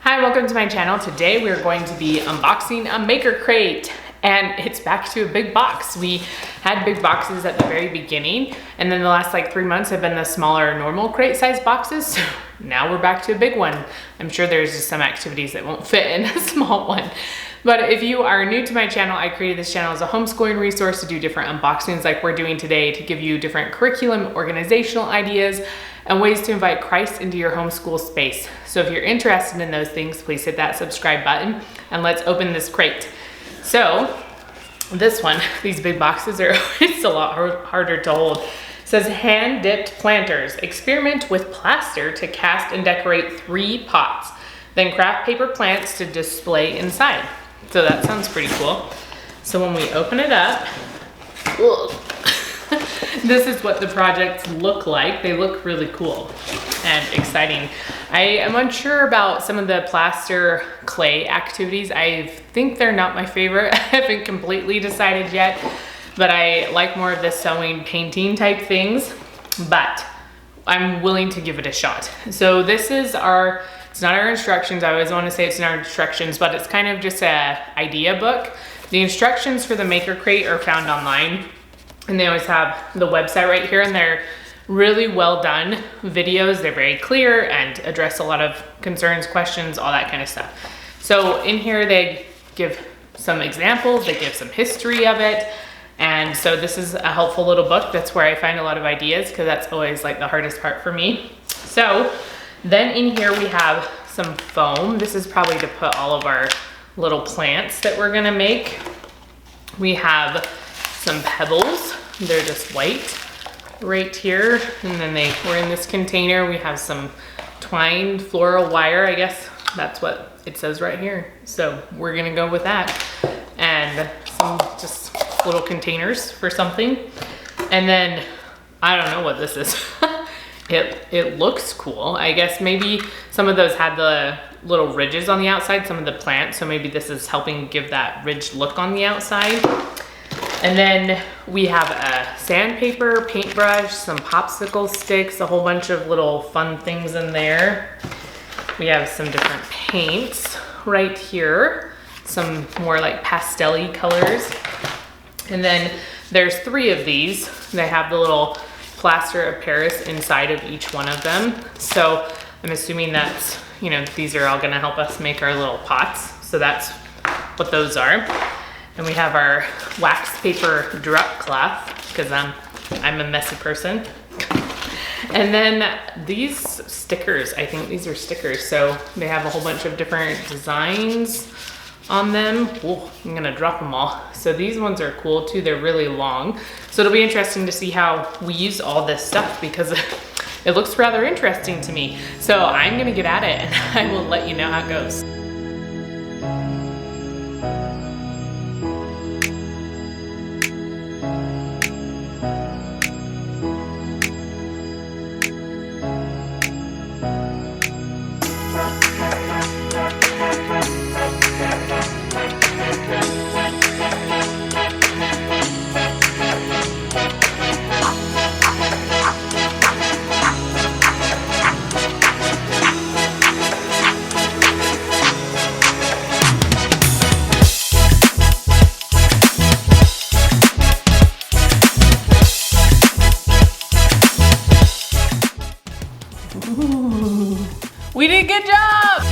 Hi, welcome to my channel. Today we're going to be unboxing a maker crate, and it's back to a big box. We had big boxes at the very beginning, and then the last like 3 months have been the smaller normal crate size boxes. So now we're back to a big one. I'm sure there's just some activities that won't fit in a small one. But if you are new to my channel, I created this channel as a homeschooling resource to do different unboxings like we're doing today, to give you different curriculum, organizational ideas, and ways to invite Christ into your homeschool space. So if you're interested in those things, please hit that subscribe button and let's open this crate. So this one, these big boxes are it's a lot harder to hold. It says hand dipped planters. Experiment with plaster to cast and decorate 3 pots. Then craft paper plants to display inside. So that sounds pretty cool. So when we open it up, this is what the projects look like. They look really cool and exciting. I am unsure about some of the plaster clay activities. I think they're not my favorite. I haven't completely decided yet, but I like more of the sewing, painting type things, but I'm willing to give it a shot. So this is it's not our instructions. I always want to say it's in our instructions, but it's kind of just a idea book. The instructions for the maker crate are found online, and they always have the website right here, and they're really well done videos. They're very clear and address a lot of concerns, questions, all that kind of stuff. So in here they give some examples, they give some history of it, and so this is a helpful little book. That's where I find a lot of ideas, because that's always like the hardest part for me. So then in here we have some foam. This is probably to put all of our little plants that we're gonna make. We have some pebbles. They're just white right here. And then we're in this container. We have some twined floral wire. I guess that's what it says right here. So we're gonna go with that. And some just little containers for something. And then I don't know what this is. It looks cool. I guess maybe some of those had the little ridges on the outside, some of the plants. So maybe this is helping give that ridged look on the outside. And then we have a sandpaper, paintbrush, some popsicle sticks, a whole bunch of little fun things in there. We have some different paints right here, some more like pastel-y colors. And then there's 3 of these. They have the little plaster of Paris inside of each one of them. So I'm assuming that's, these are all gonna help us make our little pots. So that's what those are. And we have our wax paper drop cloth, because I'm a messy person. And then these stickers, I think these are stickers. So they have a whole bunch of different designs on them. Oh, I'm gonna drop them all. So these ones are cool too. They're really long. So it'll be interesting to see how we use all this stuff, because it looks rather interesting to me. So I'm gonna get at it and I will let you know how it goes. Ooh, we did a good job!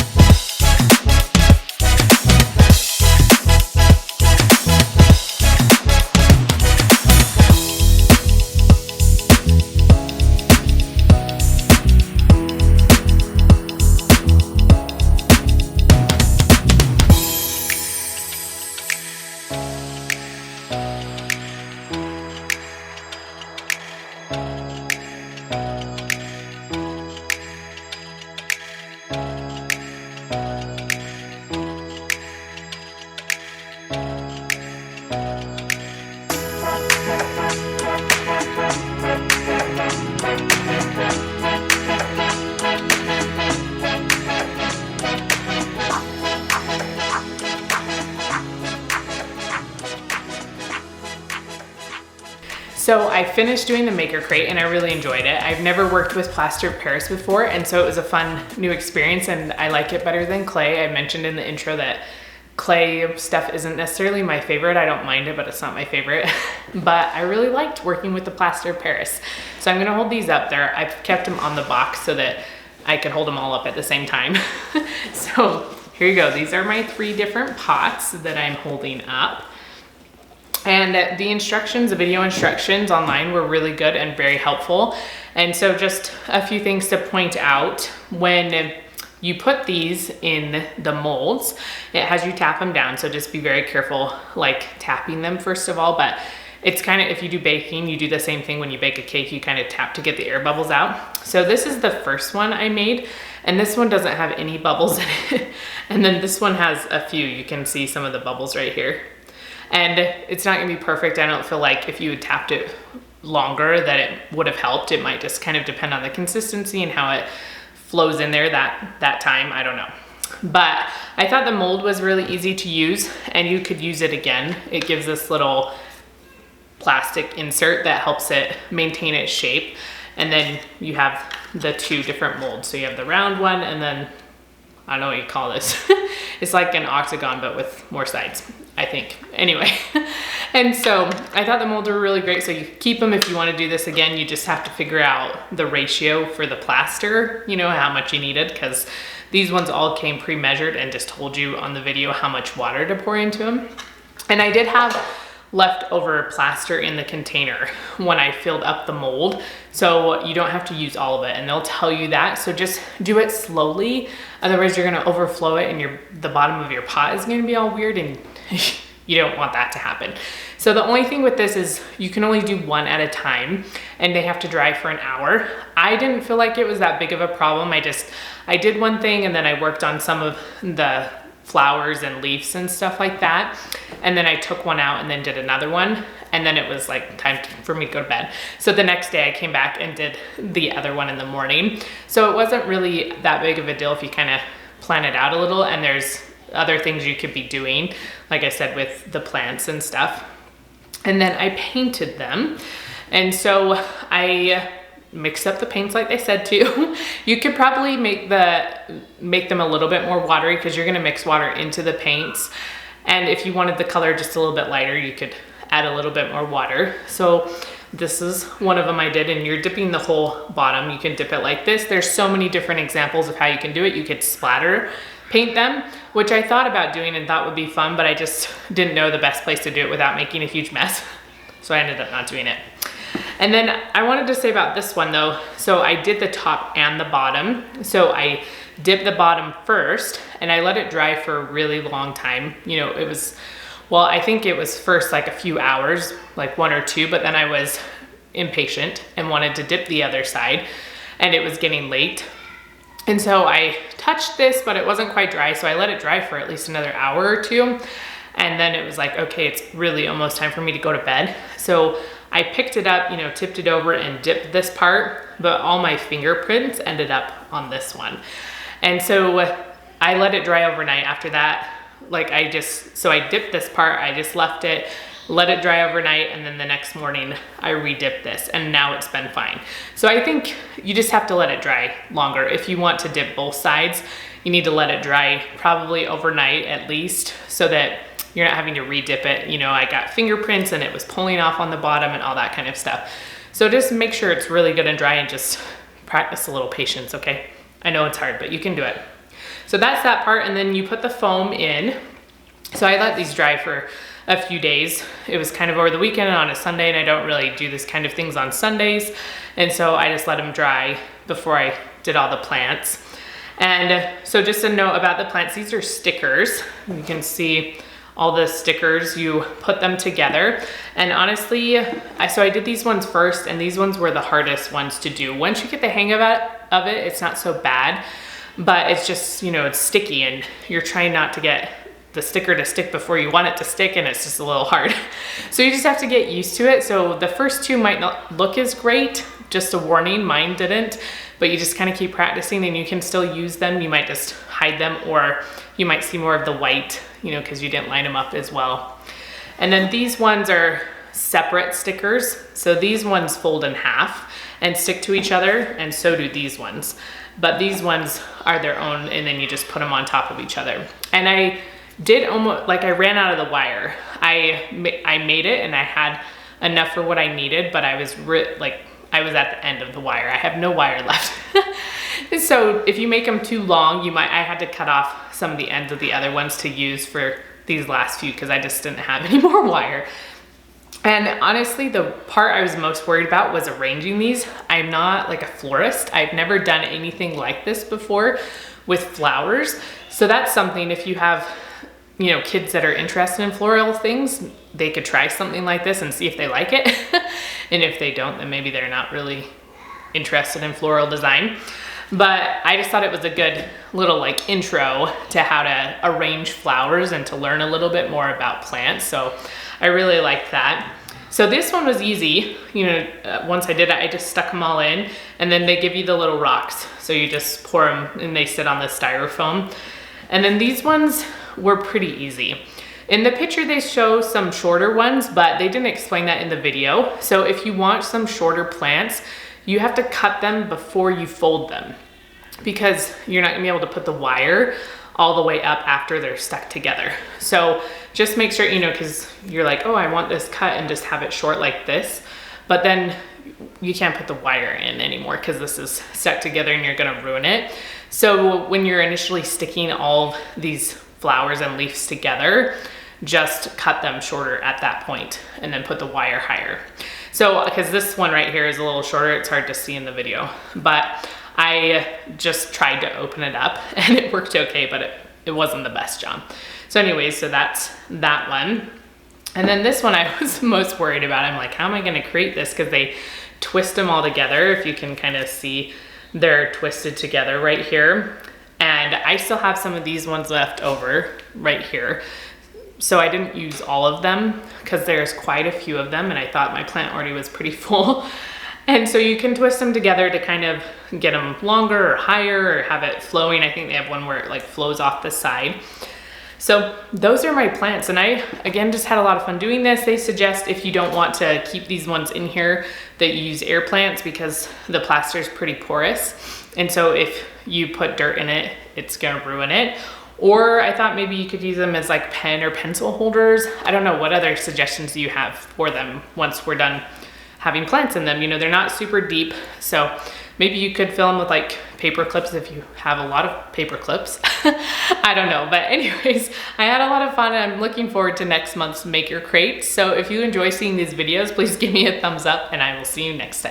So I finished doing the maker crate and I really enjoyed it. I've never worked with plaster of Paris before, and so it was a fun new experience, and I like it better than clay. I mentioned in the intro that clay stuff isn't necessarily my favorite. I don't mind it, but it's not my favorite. But I really liked working with the plaster of Paris. So I'm gonna hold these up there. I've kept them on the box so that I could hold them all up at the same time. So here you go. These are my 3 different pots that I'm holding up. And the instructions, the video instructions online were really good and very helpful. And so just a few things to point out. When you put these in the molds, it has you tap them down. So just be very careful, like tapping them first of all. But it's kind of, if you do baking, you do the same thing when you bake a cake, you kind of tap to get the air bubbles out. So this is the first one I made, and this one doesn't have any bubbles in it. And then this one has a few. You can see some of the bubbles right here. And it's not gonna be perfect. I don't feel like if you had tapped it longer that it would have helped. It might just kind of depend on the consistency and how it flows in there that time, I don't know. But I thought the mold was really easy to use, and you could use it again. It gives this little plastic insert that helps it maintain its shape. And then you have the 2 different molds. So you have the round one, and then I don't know what you call this. It's like an octagon, but with more sides, I think. Anyway, and so I thought the molds were really great. So you keep them if you want to do this again. You just have to figure out the ratio for the plaster, you know, how much you needed, because these ones all came pre-measured and just told you on the video how much water to pour into them. And I did have leftover plaster in the container when I filled up the mold, so you don't have to use all of it, and they'll tell you that. So just do it slowly, otherwise you're going to overflow it and the bottom of your pot is going to be all weird, and you don't want that to happen. So the only thing with this is you can only do 1 at a time, and they have to dry for an hour. I didn't feel like it was that big of a problem. I did one thing, and then I worked on some of the flowers and leaves and stuff like that. And then I took one out and then did another one. And then it was like time for me to go to bed. So the next day I came back and did the other one in the morning. So it wasn't really that big of a deal if you kind of plan it out a little, and there's other things you could be doing, like I said, with the plants and stuff. And then I painted them. And so I mix up the paints like they said to. You could probably make them a little bit more watery, because you're gonna mix water into the paints. And if you wanted the color just a little bit lighter, you could add a little bit more water. So this is one of them I did, and you're dipping the whole bottom. You can dip it like this. There's so many different examples of how you can do it. You could splatter paint them, which I thought about doing and thought would be fun, but I just didn't know the best place to do it without making a huge mess. So I ended up not doing it. And then I wanted to say about this one though, so I did the top and the bottom. So I dipped the bottom first and I let it dry for a really long time. You know, it was, well, I think it was first like a few hours, like 1 or 2, but then I was impatient and wanted to dip the other side, and it was getting late. And so I touched this, but it wasn't quite dry. So I let it dry for at least another hour or 2. And then it was like, okay, it's really almost time for me to go to bed. So I picked it up, you know, tipped it over and dipped this part, but all my fingerprints ended up on this one. And so I let it dry overnight after that. Like so I dipped this part, I just left it, let it dry overnight, and then the next morning I re-dipped this, and now it's been fine. So I think you just have to let it dry longer. If you want to dip both sides, you need to let it dry probably overnight at least, so that you're not having to re-dip it. You know, I got fingerprints and it was pulling off on the bottom and all that kind of stuff. So just make sure it's really good and dry, and just practice a little patience, okay? I know it's hard, but you can do it. So that's that part, and then you put the foam in. So I let these dry for a few days. It was kind of over the weekend and on a Sunday, and I don't really do this kind of things on Sundays. And so I just let them dry before I did all the plants. And so just a note about the plants, these are stickers. You can see all the stickers, you put them together. And honestly, so I did these ones first, and these ones were the hardest ones to do. Once you get the hang of it, it's not so bad, but it's just, you know, it's sticky, and you're trying not to get the sticker to stick before you want it to stick, and it's just a little hard. So you just have to get used to it. So the first 2 might not look as great, just a warning, mine didn't, but you just kind of keep practicing, and you can still use them. You might just hide them, or you might see more of the white, you know, because you didn't line them up as well. And then these ones are separate stickers. So these ones fold in half and stick to each other, and so do these ones. But these ones are their own, and then you just put them on top of each other. And I did almost, like I ran out of the wire. I made it and I had enough for what I needed, but I was I was at the end of the wire. I have no wire left. So if you make them too long, I had to cut off some of the ends of the other ones to use for these last few because I just didn't have any more wire. And honestly, the part I was most worried about was arranging these. I'm not like a florist. I've never done anything like this before with flowers. So that's something, if you have, you know, kids that are interested in floral things, they could try something like this and see if they like it. And if they don't, then maybe they're not really interested in floral design. But I just thought it was a good little like intro to how to arrange flowers and to learn a little bit more about plants. So I really liked that. So this one was easy. You know, once I did it, I just stuck them all in, and then they give you the little rocks. So you just pour them and they sit on the styrofoam. And then these ones were pretty easy. In the picture, they show some shorter ones, but they didn't explain that in the video. So if you want some shorter plants, you have to cut them before you fold them, because you're not gonna be able to put the wire all the way up after they're stuck together. So just make sure, you know, because you're like, oh, I want this cut and just have it short like this, but then you can't put the wire in anymore because this is stuck together and you're gonna ruin it. So when you're initially sticking all of these flowers and leaves together, just cut them shorter at that point and then put the wire higher. So, because this one right here is a little shorter, it's hard to see in the video, but I just tried to open it up and it worked okay, but it wasn't the best job. So anyways, so that's that one. And then this one I was most worried about. I'm like, how am I gonna create this? Because they twist them all together. If you can kind of see, they're twisted together right here. And I still have some of these ones left over right here. So I didn't use all of them because there's quite a few of them, and I thought my plant already was pretty full. And so you can twist them together to kind of get them longer or higher or have it flowing. I think they have one where it like flows off the side. So those are my plants, and I, again, just had a lot of fun doing this. They suggest if you don't want to keep these ones in here that you use air plants because the plaster is pretty porous. And so if you put dirt in it, it's gonna ruin it. Or I thought maybe you could use them as like pen or pencil holders. I don't know, what other suggestions do you have for them once we're done having plants in them? You know, they're not super deep, so maybe you could fill them with like paper clips if you have a lot of paper clips. I don't know, but anyways, I had a lot of fun. I'm looking forward to next month's Make Your Crate. So if you enjoy seeing these videos, please give me a thumbs up, and I will see you next time.